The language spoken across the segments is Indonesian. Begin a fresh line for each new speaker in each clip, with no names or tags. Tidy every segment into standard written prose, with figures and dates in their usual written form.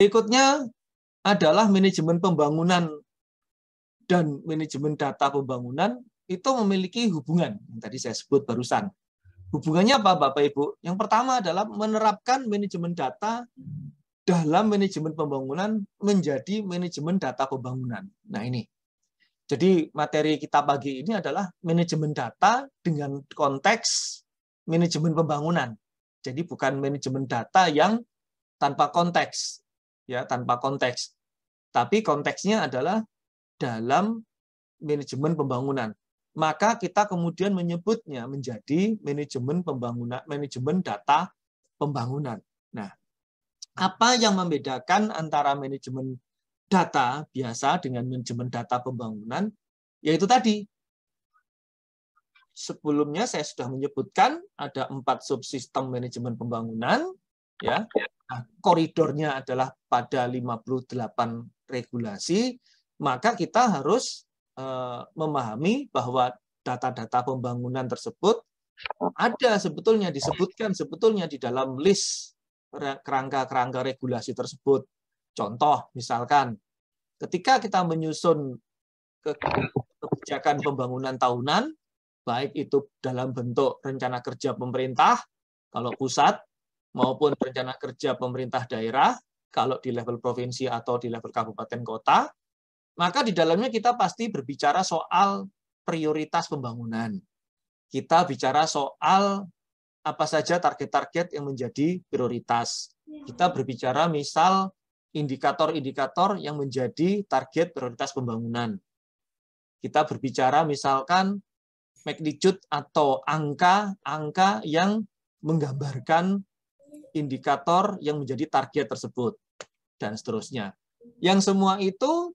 Berikutnya adalah manajemen pembangunan dan manajemen data pembangunan itu memiliki hubungan yang tadi saya sebut barusan. Hubungannya apa, Bapak Ibu? Yang pertama adalah menerapkan manajemen data dalam manajemen pembangunan menjadi manajemen data pembangunan. Nah ini. Jadi materi kita pagi ini adalah manajemen data dengan konteks manajemen pembangunan. Jadi bukan manajemen data yang tanpa konteks, ya tanpa konteks. Tapi konteksnya adalah dalam manajemen pembangunan. Maka kita kemudian menyebutnya menjadi manajemen pembangunan, manajemen data pembangunan. Nah, apa yang membedakan antara manajemen data biasa dengan manajemen data pembangunan? Yaitu tadi, sebelumnya saya sudah menyebutkan ada 4 subsistem manajemen pembangunan, ya. Nah, koridornya adalah pada 58 regulasi, maka kita harus memahami bahwa data-data pembangunan tersebut ada sebetulnya disebutkan sebetulnya di dalam list kerangka-kerangka regulasi tersebut. Contoh, misalkan ketika kita menyusun kebijakan pembangunan tahunan, baik itu dalam bentuk rencana kerja pemerintah, kalau pusat, maupun rencana kerja pemerintah daerah, kalau di level provinsi atau di level kabupaten kota, maka di dalamnya kita pasti berbicara soal prioritas pembangunan. Kita bicara soal apa saja target-target yang menjadi prioritas. Kita berbicara misal indikator-indikator yang menjadi target prioritas pembangunan. Kita berbicara misalkan magnitude atau angka-angka yang menggambarkan indikator yang menjadi target tersebut, dan seterusnya. Yang semua itu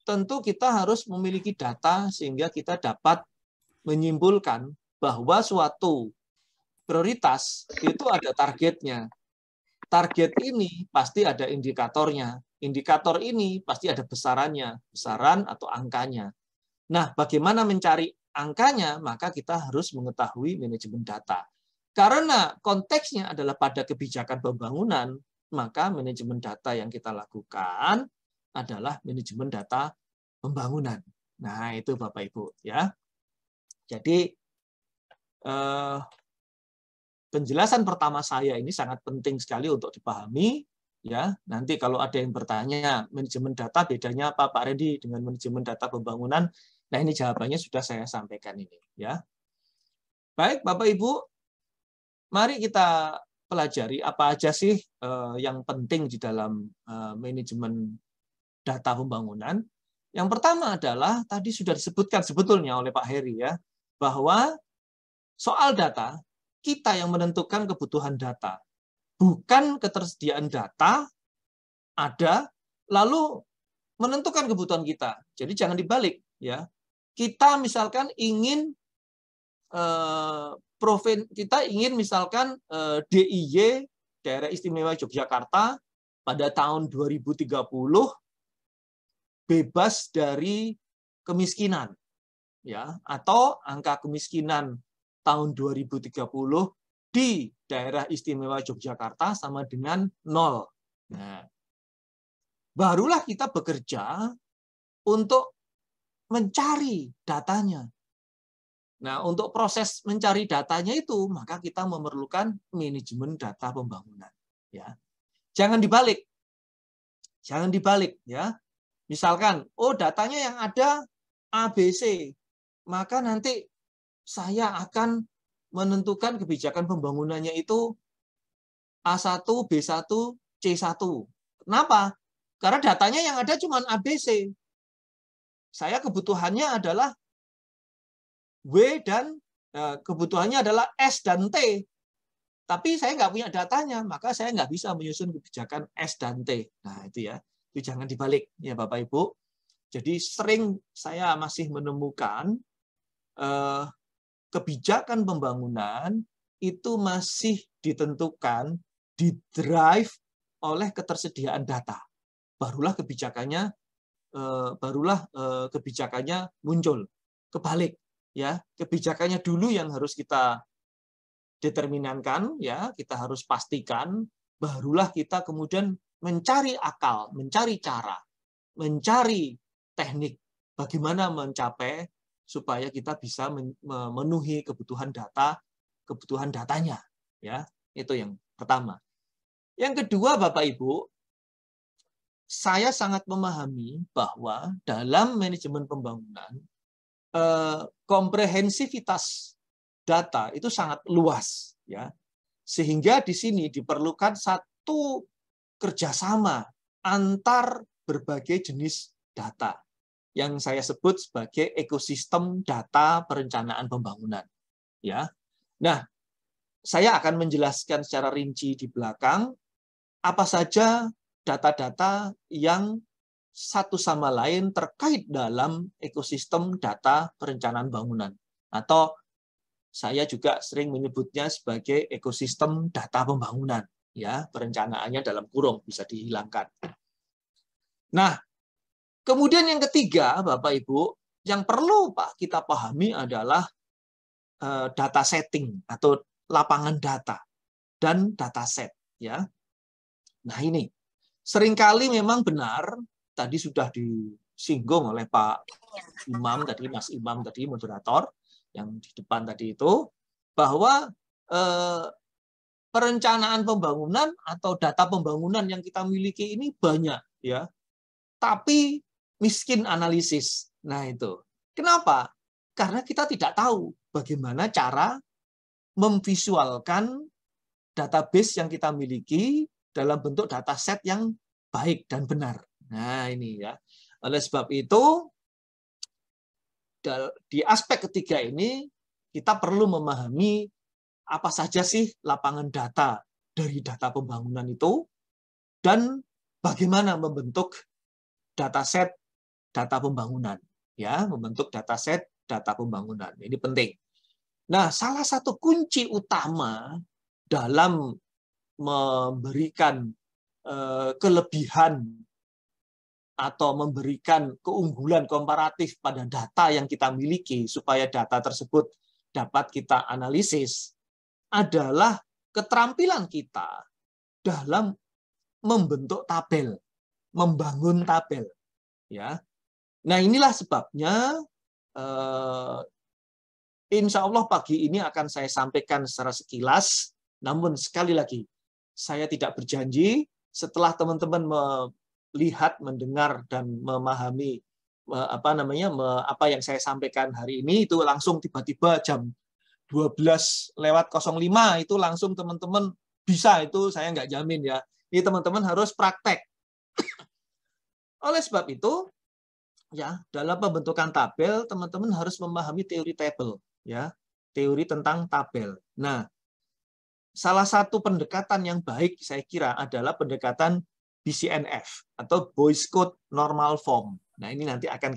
tentu kita harus memiliki data sehingga kita dapat menyimpulkan bahwa suatu prioritas itu ada targetnya. Target ini pasti ada indikatornya. Indikator ini pasti ada besarannya, besaran atau angkanya. Nah, bagaimana mencari angkanya? Maka kita harus mengetahui manajemen data. Karena konteksnya adalah pada kebijakan pembangunan, maka manajemen data yang kita lakukan adalah manajemen data pembangunan. Nah, itu Bapak Ibu ya. Jadi penjelasan pertama saya ini sangat penting sekali untuk dipahami ya. Nanti kalau ada yang bertanya manajemen data bedanya apa Pak Randy dengan manajemen data pembangunan? Nah, ini jawabannya sudah saya sampaikan ini ya. Baik Bapak Ibu, mari kita pelajari apa aja sih yang penting di dalam manajemen data pembangunan. Yang pertama adalah tadi sudah disebutkan sebetulnya oleh Pak Heri ya, bahwa soal data kita yang menentukan kebutuhan data, bukan ketersediaan data ada lalu menentukan kebutuhan kita. Jadi jangan dibalik ya. Kita misalkan ingin kita ingin misalkan DIY Daerah Istimewa Yogyakarta pada tahun 2030 bebas dari kemiskinan ya, atau angka kemiskinan tahun 2030 di Daerah Istimewa Yogyakarta sama dengan 0. Nah, barulah kita bekerja untuk mencari datanya. Nah, untuk proses mencari datanya itu, maka kita memerlukan manajemen data pembangunan. Ya, jangan dibalik, ya. Misalkan, oh datanya yang ada ABC, maka nanti saya akan menentukan kebijakan pembangunannya itu A1, B1, C1. Kenapa? Karena datanya yang ada cuma ABC. Saya kebutuhannya adalah W dan kebutuhannya adalah S dan T. Tapi saya nggak punya datanya, maka saya nggak bisa menyusun kebijakan S dan T. Nah, itu ya. Itu jangan dibalik, ya Bapak Ibu. Jadi sering saya masih menemukan kebijakan pembangunan itu masih ditentukan, didrive oleh ketersediaan data. Barulah kebijakannya muncul. Kebalik, ya, kebijakannya dulu yang harus kita determinankan, ya, kita harus pastikan, barulah kita kemudian mencari akal, mencari cara, mencari teknik bagaimana mencapai supaya kita bisa memenuhi kebutuhan datanya, ya. Itu yang pertama. Yang kedua, Bapak Ibu, saya sangat memahami bahwa dalam manajemen pembangunan komprehensivitas data itu sangat luas, ya. Sehingga di sini diperlukan satu kerjasama antar berbagai jenis data yang saya sebut sebagai ekosistem data perencanaan pembangunan, ya. Nah, saya akan menjelaskan secara rinci di belakang apa saja data-data yang satu sama lain terkait dalam ekosistem data perencanaan bangunan, atau saya juga sering menyebutnya sebagai ekosistem data pembangunan, ya, perencanaannya dalam kurung bisa dihilangkan. Nah, kemudian yang ketiga, Bapak Ibu, yang perlu kita pahami adalah data setting atau lapangan data dan dataset, ya. Nah, ini seringkali memang benar tadi sudah disinggung oleh Pak Imam tadi, Mas Imam tadi, moderator yang di depan tadi itu, bahwa perencanaan pembangunan atau data pembangunan yang kita miliki ini banyak, ya. Tapi miskin analisis. Nah, itu. Kenapa? Karena kita tidak tahu bagaimana cara memvisualkan database yang kita miliki dalam bentuk dataset yang baik dan benar. Nah, ini, ya. Oleh sebab itu, di aspek ketiga ini kita perlu memahami apa saja sih lapangan data dari data pembangunan itu dan bagaimana membentuk dataset data pembangunan, ya, membentuk dataset data pembangunan. Ini penting. Nah, salah satu kunci utama dalam memberikan kelebihan atau memberikan keunggulan komparatif pada data yang kita miliki supaya data tersebut dapat kita analisis adalah keterampilan kita dalam membentuk tabel, membangun tabel, ya. Nah, inilah sebabnya insya Allah pagi ini akan saya sampaikan secara sekilas, namun sekali lagi saya tidak berjanji setelah teman-teman melihat, mendengar dan memahami apa yang saya sampaikan hari ini itu langsung tiba-tiba jam 12:05 itu langsung teman-teman bisa, itu saya nggak jamin, ya. Ini teman-teman harus praktek. Oleh sebab itu, ya, dalam pembentukan tabel teman-teman harus memahami teori tabel, ya, teori tentang tabel. Nah, salah satu pendekatan yang baik saya kira adalah pendekatan BCNF atau Boyce Code Normal Form. Nah, ini nanti akan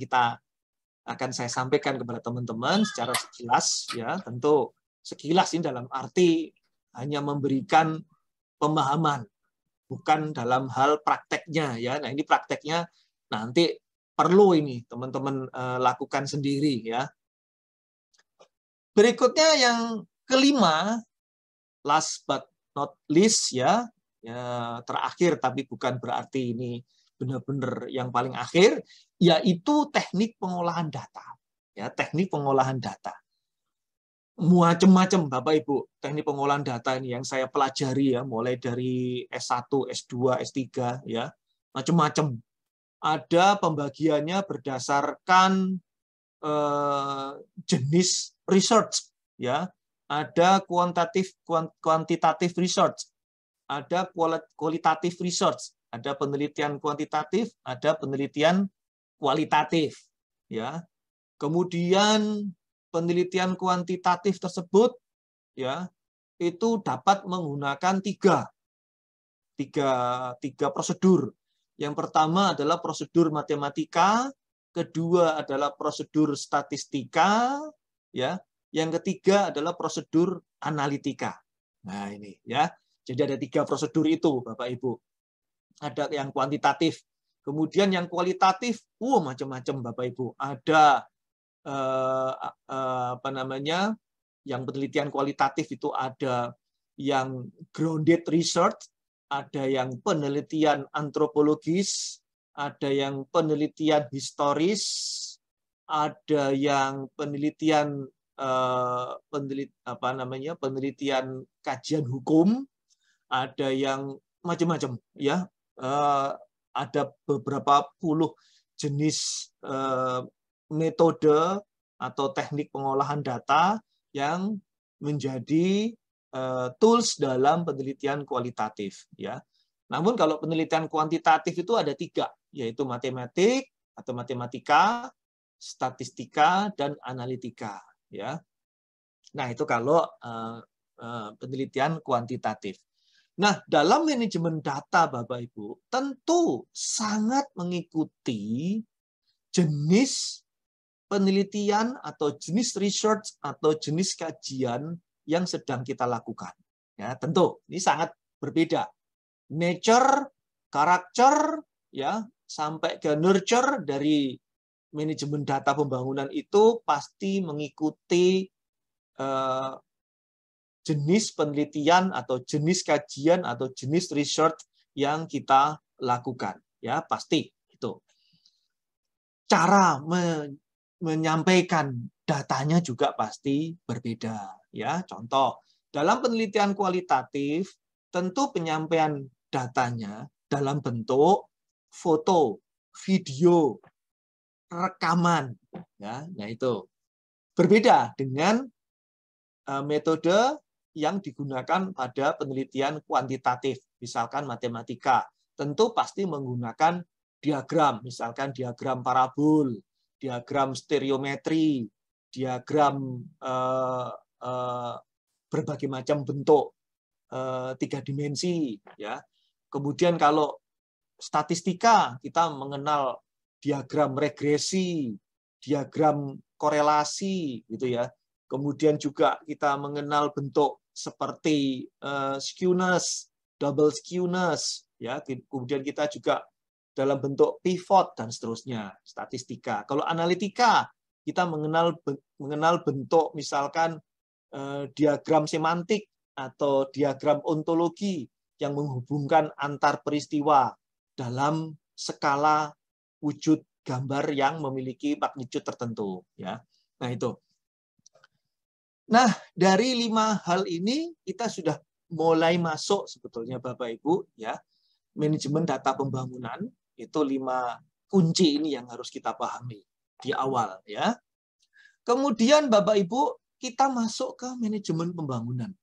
saya sampaikan kepada teman-teman secara sekilas, ya. Tentu sekilas ini dalam arti hanya memberikan pemahaman, bukan dalam hal prakteknya, ya. Nah, ini prakteknya nanti perlu ini teman-teman lakukan sendiri, ya. Berikutnya yang kelima, last but not least, ya, terakhir tapi bukan berarti ini benar-benar yang paling akhir, yaitu teknik pengolahan data, ya, teknik pengolahan data. Macam-macam, Bapak Ibu, teknik pengolahan data ini yang saya pelajari, ya, mulai dari S1, S2, S3, ya, macam-macam. Ada pembagiannya berdasarkan jenis research, ya. Ada kuantitatif research, ada kualitatif research, ada penelitian kuantitatif, ada penelitian kualitatif, ya. Kemudian penelitian kuantitatif tersebut, ya, itu dapat menggunakan tiga prosedur. Yang pertama adalah prosedur matematika, kedua adalah prosedur statistika, ya. Yang ketiga adalah prosedur analitika. Nah, ini, ya. Jadi ada 3 prosedur itu, Bapak Ibu. Ada yang kuantitatif, kemudian yang kualitatif, macam-macam, Bapak Ibu. Ada yang penelitian kualitatif itu ada yang grounded research, ada yang penelitian antropologis, ada yang penelitian historis, ada yang penelitian penelitian kajian hukum, ada yang macam-macam ya. Ada beberapa puluh jenis metode atau teknik pengolahan data yang menjadi tools dalam penelitian kualitatif ya. Namun kalau penelitian kuantitatif itu ada 3, yaitu matematik atau matematika, statistika, dan analitika ya. Nah, itu kalau penelitian kuantitatif. Nah, dalam manajemen data Bapak Ibu, tentu sangat mengikuti jenis penelitian atau jenis research atau jenis kajian yang sedang kita lakukan. Ya, tentu ini sangat berbeda. Nature, karakter, ya, sampai ke nurture dari manajemen data pembangunan itu pasti mengikuti jenis penelitian atau jenis kajian atau jenis research yang kita lakukan, ya pasti itu. Cara menyampaikan datanya juga pasti berbeda, ya. Contoh, dalam penelitian kualitatif tentu penyampaian datanya dalam bentuk foto, video, rekaman, ya. Nah itu berbeda dengan metode yang digunakan pada penelitian kuantitatif, misalkan matematika, tentu pasti menggunakan diagram, misalkan diagram parabol, diagram stereometri, diagram berbagai macam bentuk 3 dimensi, ya. Kemudian kalau statistika kita mengenal diagram regresi, diagram korelasi, gitu ya. Kemudian juga kita mengenal bentuk seperti skewness, double skewness, ya. Kemudian kita juga dalam bentuk pivot dan seterusnya, statistika. Kalau analitika kita mengenal bentuk misalkan diagram semantik atau diagram ontologi yang menghubungkan antar peristiwa dalam skala wujud gambar yang memiliki magnitude tertentu, ya. Nah, itu. Nah, dari 5 hal ini kita sudah mulai masuk sebetulnya Bapak Ibu, ya. Manajemen data pembangunan itu 5 kunci ini yang harus kita pahami di awal, ya. Kemudian Bapak Ibu kita masuk ke manajemen pembangunan.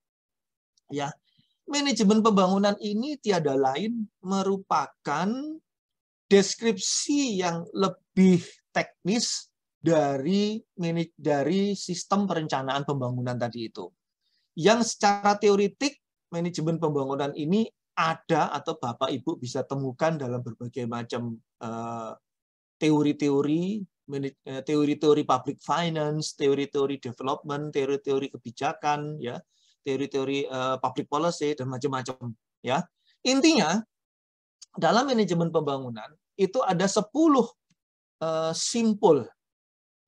Ya. Manajemen pembangunan ini tiada lain merupakan deskripsi yang lebih teknis dari sistem perencanaan pembangunan tadi itu. Yang secara teoretik manajemen pembangunan ini ada atau Bapak Ibu bisa temukan dalam berbagai macam teori-teori public finance, teori-teori development, teori-teori kebijakan, ya, teori-teori public policy dan macam-macam, ya. Intinya dalam manajemen pembangunan itu ada 10 simpul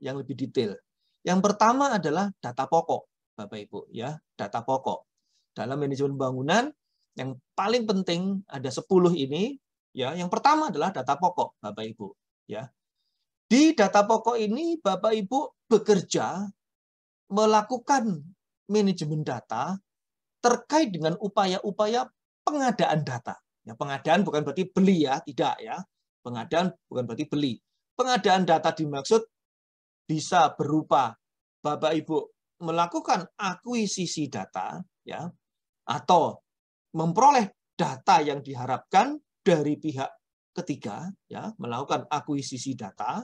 yang lebih detail. Yang pertama adalah data pokok, Bapak Ibu, ya, data pokok. Dalam manajemen pembangunan yang paling penting ada 10 ini, ya. Yang pertama adalah data pokok, Bapak Ibu, ya. Di data pokok ini Bapak Ibu bekerja melakukan manajemen data terkait dengan upaya-upaya pengadaan data. Ya, pengadaan bukan berarti beli, ya, tidak, ya. Pengadaan bukan berarti beli. Pengadaan data dimaksud bisa berupa Bapak Ibu melakukan akuisisi data, ya, atau memperoleh data yang diharapkan dari pihak ketiga, ya, melakukan akuisisi data.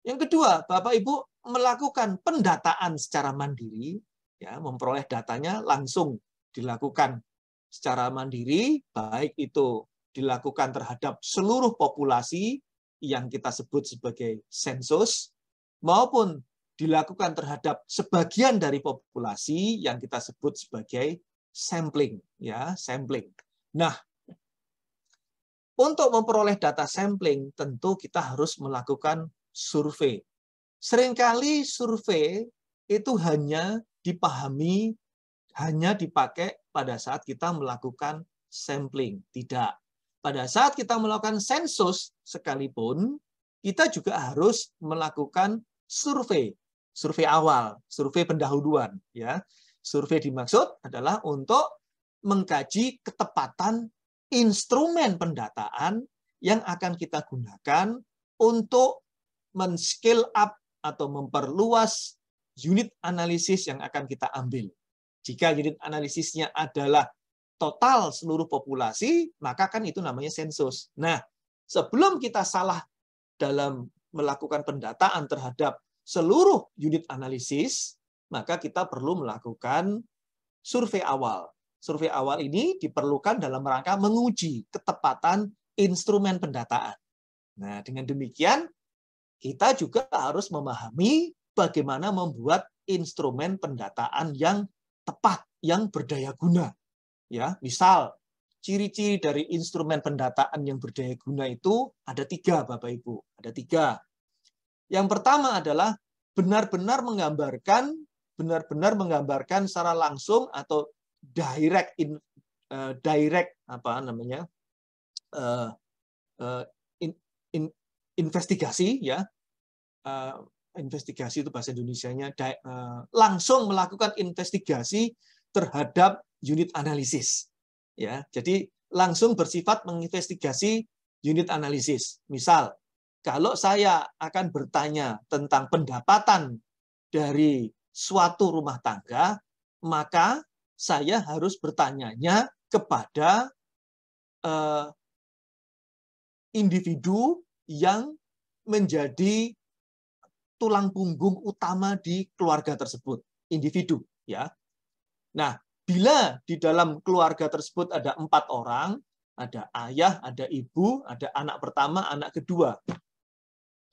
Yang kedua, Bapak Ibu melakukan pendataan secara mandiri, ya, memperoleh datanya langsung dilakukan secara mandiri, baik itu dilakukan terhadap seluruh populasi yang kita sebut sebagai sensus, maupun dilakukan terhadap sebagian dari populasi yang kita sebut sebagai sampling, ya, sampling. Nah, untuk memperoleh data sampling tentu kita harus melakukan survei. Seringkali survei itu hanya dipakai pada saat kita melakukan sampling. Tidak. Pada saat kita melakukan sensus sekalipun, kita juga harus melakukan survei. Survei awal, survei pendahuluan. Ya. Survei dimaksud adalah untuk mengkaji ketepatan instrumen pendataan yang akan kita gunakan untuk men-scale up atau memperluas unit analisis yang akan kita ambil. Jika unit analisisnya adalah total seluruh populasi, maka kan itu namanya sensus. Nah, sebelum kita salah dalam melakukan pendataan terhadap seluruh unit analisis, maka kita perlu melakukan survei awal. Survei awal ini diperlukan dalam rangka menguji ketepatan instrumen pendataan. Nah, dengan demikian, kita juga harus memahami bagaimana membuat instrumen pendataan yang tepat, yang berdaya guna. Ya, misal, ciri-ciri dari instrumen pendataan yang berdaya guna itu ada 3, Bapak Ibu. Ada 3. Yang pertama adalah benar-benar menggambarkan secara langsung atau direct investigasi, ya. Investigasi itu bahasa Indonesianya, langsung melakukan investigasi terhadap unit analisis. Ya, jadi langsung bersifat menginvestigasi unit analisis. Misal, kalau saya akan bertanya tentang pendapatan dari suatu rumah tangga, maka saya harus bertanyanya kepada individu yang menjadi tulang punggung utama di keluarga tersebut, individu, ya. Nah, bila di dalam keluarga tersebut ada 4 orang, ada ayah, ada ibu, ada anak pertama, anak kedua.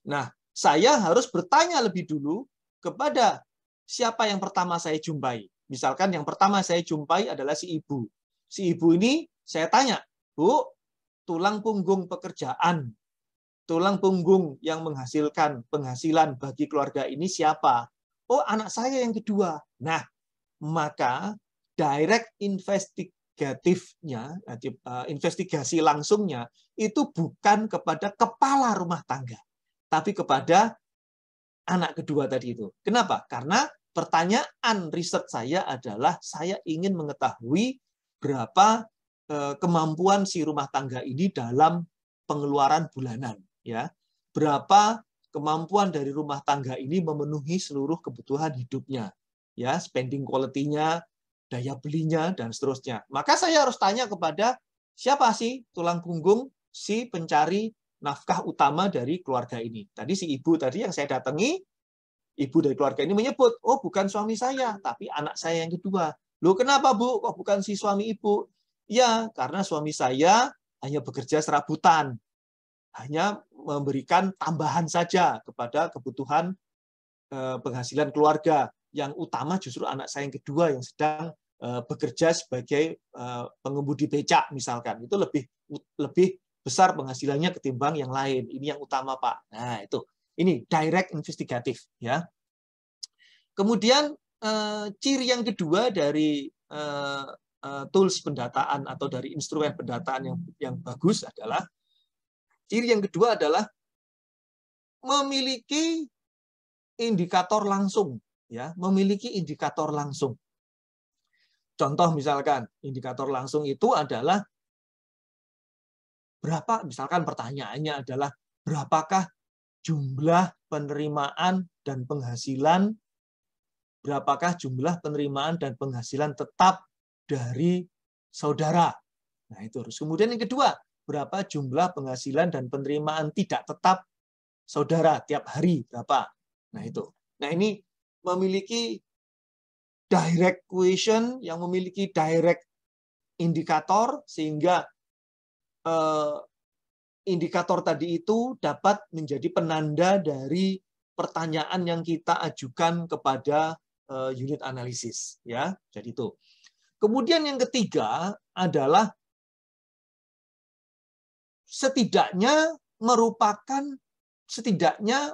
Nah, saya harus bertanya lebih dulu kepada siapa yang pertama saya jumpai. Misalkan yang pertama saya jumpai adalah si ibu. Si ibu ini saya tanya, Bu, tulang punggung pekerjaan, tulang punggung yang menghasilkan penghasilan bagi keluarga ini siapa? Oh, anak saya yang kedua. Nah, maka direct investigatifnya, investigasi langsungnya, itu bukan kepada kepala rumah tangga, tapi kepada anak kedua tadi itu. Kenapa? Karena pertanyaan riset saya adalah saya ingin mengetahui berapa kemampuan si rumah tangga ini dalam pengeluaran bulanan. Ya, berapa kemampuan dari rumah tangga ini memenuhi seluruh kebutuhan hidupnya, ya, spending quality-nya, daya belinya, dan seterusnya. Maka saya harus tanya kepada siapa sih tulang punggung si pencari nafkah utama dari keluarga ini. Tadi si ibu tadi yang saya datangi, ibu dari keluarga ini menyebut, oh bukan suami saya, tapi anak saya yang kedua. Loh kenapa Bu, kok bukan si suami ibu? Ya, karena suami saya hanya bekerja serabutan, hanya memberikan tambahan saja kepada kebutuhan penghasilan keluarga. Yang utama justru anak saya yang kedua yang sedang bekerja sebagai pengemudi becak misalkan. Itu lebih besar penghasilannya ketimbang yang lain. Ini yang utama, Pak. Nah, itu. Ini direct investigatif, ya. Kemudian ciri yang kedua dari tools pendataan atau dari instrumen pendataan yang bagus adalah ciri yang kedua adalah memiliki indikator langsung, ya, memiliki indikator langsung. Contoh misalkan indikator langsung itu adalah berapa, misalkan pertanyaannya adalah berapakah jumlah penerimaan dan penghasilan, berapakah jumlah penerimaan dan penghasilan tetap dari saudara. Nah, itu terus. Kemudian yang kedua, berapa jumlah penghasilan dan penerimaan tidak tetap saudara tiap hari berapa. Nah, itu. Nah, ini memiliki direct question yang memiliki direct indikator sehingga indikator tadi itu dapat menjadi penanda dari pertanyaan yang kita ajukan kepada unit analisis, ya. Jadi itu. Kemudian yang ketiga adalah setidaknya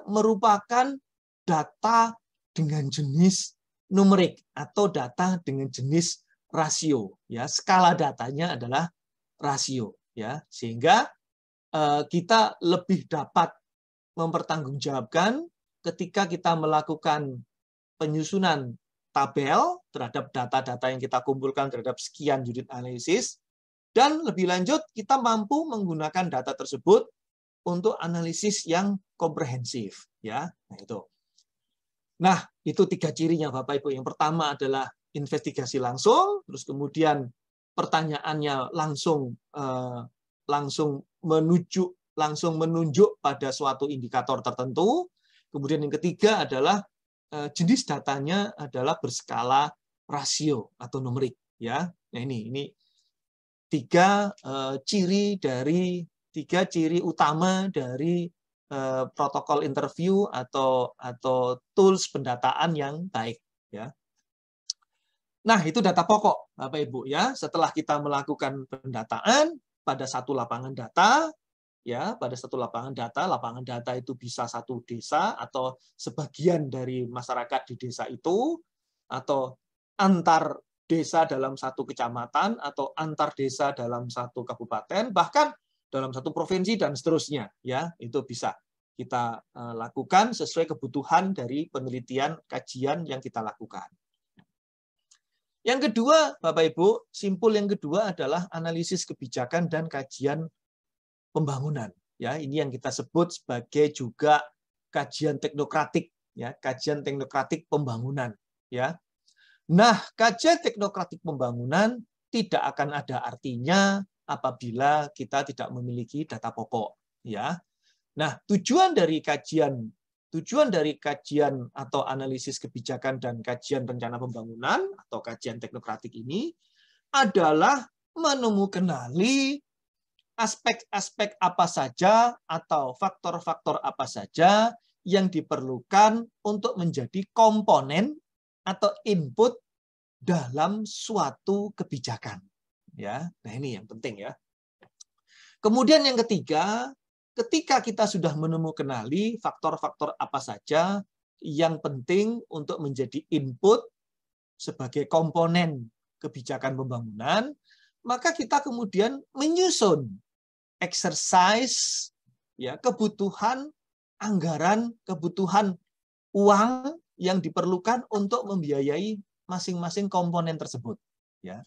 merupakan data dengan jenis numerik atau data dengan jenis rasio, ya. Skala datanya adalah rasio, ya, sehingga kita lebih dapat mempertanggungjawabkan ketika kita melakukan penyusunan tabel terhadap data-data yang kita kumpulkan terhadap sekian unit analisis, dan lebih lanjut kita mampu menggunakan data tersebut untuk analisis yang komprehensif, ya. Nah, itu 3 cirinya Bapak Ibu. Yang pertama adalah investigasi langsung, terus kemudian pertanyaannya langsung menunjuk pada suatu indikator tertentu. Kemudian yang ketiga adalah jenis datanya adalah berskala rasio atau numerik, ya. Nah, ini 3 ciri utama dari protokol interview atau tools pendataan yang baik, ya. Nah, itu data pokok Bapak Ibu, ya. Setelah kita melakukan pendataan pada satu lapangan data, ya, lapangan data itu bisa satu desa atau sebagian dari masyarakat di desa itu, atau antar desa dalam satu kecamatan, atau antar desa dalam satu kabupaten, bahkan dalam satu provinsi dan seterusnya, ya. Itu bisa kita lakukan sesuai kebutuhan dari penelitian kajian yang kita lakukan. Yang kedua, Bapak Ibu, simpul yang kedua adalah analisis kebijakan dan kajian pembangunan, ya. Ini yang kita sebut sebagai juga kajian teknokratik, ya, kajian teknokratik pembangunan, ya. Nah, kajian teknokratik pembangunan tidak akan ada artinya apabila kita tidak memiliki data pokok, ya. Nah, tujuan dari kajian atau analisis kebijakan dan kajian rencana pembangunan atau kajian teknokratik ini adalah menemukan aspek-aspek apa saja atau faktor-faktor apa saja yang diperlukan untuk menjadi komponen atau input dalam suatu kebijakan, ya. Nah, ini yang penting, ya. Kemudian yang ketiga, ketika kita sudah menemukan faktor-faktor apa saja yang penting untuk menjadi input sebagai komponen kebijakan pembangunan, maka kita kemudian menyusun exercise, ya, kebutuhan anggaran, kebutuhan uang yang diperlukan untuk membiayai masing-masing komponen tersebut, ya.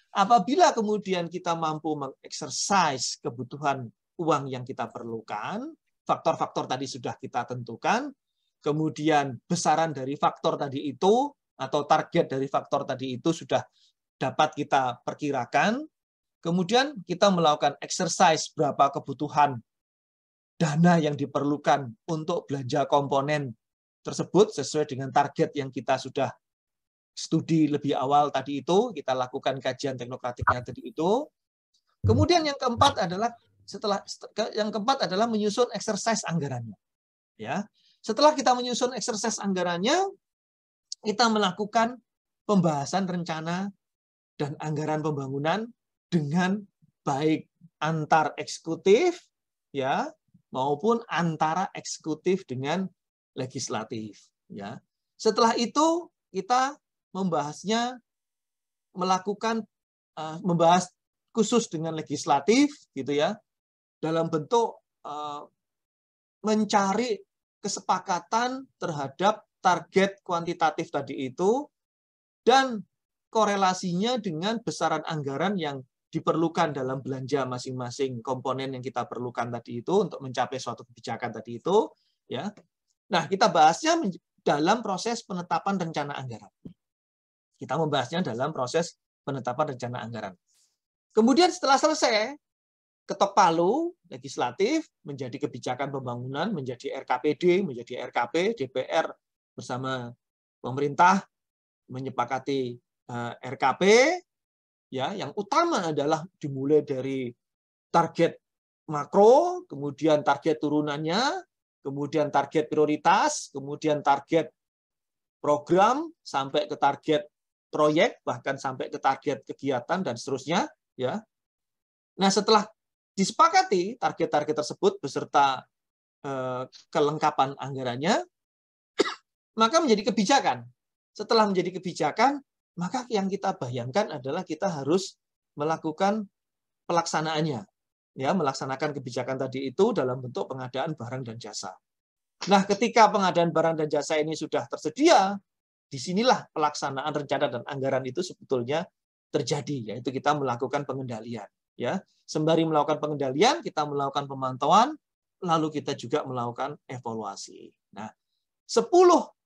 Apabila kemudian kita mampu mengeksersis kebutuhan uang yang kita perlukan, faktor-faktor tadi sudah kita tentukan, kemudian besaran dari faktor tadi itu atau target dari faktor tadi itu sudah dapat kita perkirakan. Kemudian kita melakukan exercise berapa kebutuhan dana yang diperlukan untuk belanja komponen tersebut sesuai dengan target yang kita sudah studi lebih awal tadi itu, kita lakukan kajian teknokratiknya tadi itu. Kemudian yang keempat adalah menyusun exercise anggarannya. Ya. Setelah kita menyusun exercise anggarannya, kita melakukan pembahasan rencana dan anggaran pembangunan dengan baik antar eksekutif, ya, maupun antara eksekutif dengan legislatif, ya. Setelah itu kita membahas khusus dengan legislatif, gitu ya, dalam bentuk mencari kesepakatan terhadap target kuantitatif tadi itu dan korelasinya dengan besaran anggaran yang diperlukan dalam belanja masing-masing komponen yang kita perlukan tadi itu untuk mencapai suatu kebijakan tadi itu, ya. Nah, kita bahasnya dalam proses penetapan rencana anggaran. Kita membahasnya dalam proses penetapan rencana anggaran. Kemudian setelah selesai, ketok palu legislatif menjadi kebijakan pembangunan, menjadi RKPD, menjadi RKP, DPR bersama pemerintah menyepakati RKP, ya, yang utama adalah dimulai dari target makro, kemudian target turunannya, kemudian target prioritas, kemudian target program sampai ke target proyek, bahkan sampai ke target kegiatan dan seterusnya, ya. Nah, setelah disepakati target-target tersebut beserta kelengkapan anggarannya, maka menjadi kebijakan. Setelah menjadi kebijakan, maka yang kita bayangkan adalah kita harus melakukan pelaksanaannya, ya, melaksanakan kebijakan tadi itu dalam bentuk pengadaan barang dan jasa. Nah, ketika pengadaan barang dan jasa ini sudah tersedia, disinilah pelaksanaan rencana dan anggaran itu sebetulnya terjadi, yaitu kita melakukan pengendalian. Ya, sembari melakukan pengendalian, kita melakukan pemantauan, lalu kita juga melakukan evaluasi. Nah, 10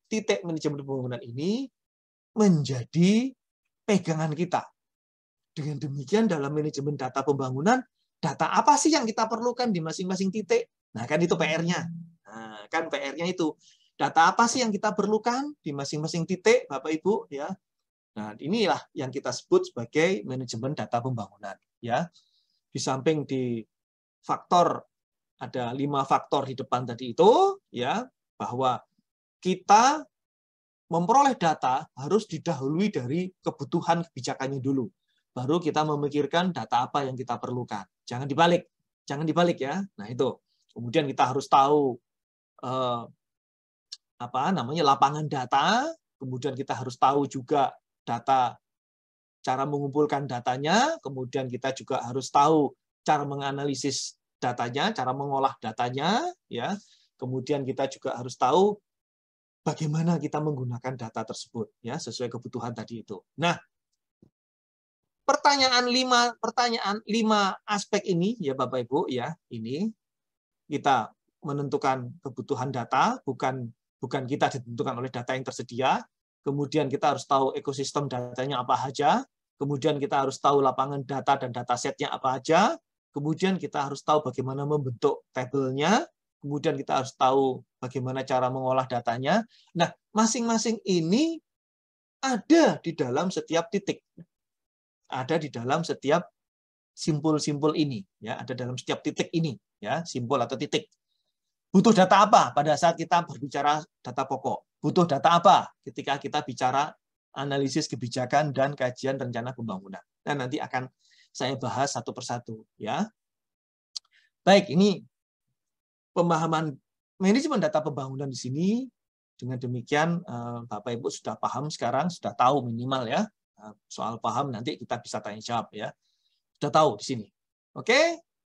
titik manajemen pembangunan ini menjadi pegangan kita. Dengan demikian dalam manajemen data pembangunan, data apa sih yang kita perlukan di masing-masing titik? Nah, kan itu PR-nya. Nah, kan PR-nya itu. Data apa sih yang kita perlukan di masing-masing titik, Bapak Ibu, ya. Nah, inilah yang kita sebut sebagai manajemen data pembangunan, ya. Di samping di faktor ada 5 faktor di depan tadi itu, ya, bahwa kita memperoleh data harus didahului dari kebutuhan kebijakannya dulu. Baru kita memikirkan data apa yang kita perlukan. Jangan dibalik. Jangan dibalik ya. Nah, itu. Kemudian kita harus tahu lapangan data, kemudian kita harus tahu juga data, cara mengumpulkan datanya, kemudian kita juga harus tahu cara menganalisis datanya, cara mengolah datanya, ya. Kemudian kita juga harus tahu bagaimana kita menggunakan data tersebut, ya, sesuai kebutuhan tadi itu. Nah, pertanyaan 5 aspek ini, ya Bapak Ibu, ya, ini kita menentukan kebutuhan data, bukan kita ditentukan oleh data yang tersedia. Kemudian kita harus tahu ekosistem datanya apa saja. Kemudian kita harus tahu lapangan data dan datasetnya apa saja. Kemudian kita harus tahu bagaimana membentuk tabelnya. Kemudian kita harus tahu bagaimana cara mengolah datanya. Nah, masing-masing ini ada di dalam setiap titik. Ada di dalam setiap simpul-simpul ini, ya, ada dalam setiap titik ini, ya, simpul atau titik. Butuh data apa pada saat kita berbicara data pokok? Butuh data apa ketika kita bicara analisis kebijakan dan kajian rencana pembangunan? Dan nanti akan saya bahas satu persatu, ya. Baik, ini pemahaman manajemen data pembangunan di sini. Dengan demikian Bapak Ibu sudah paham sekarang, sudah tahu minimal, ya. Soal paham nanti kita bisa tanya jawab, ya. Sudah tahu di sini. Oke?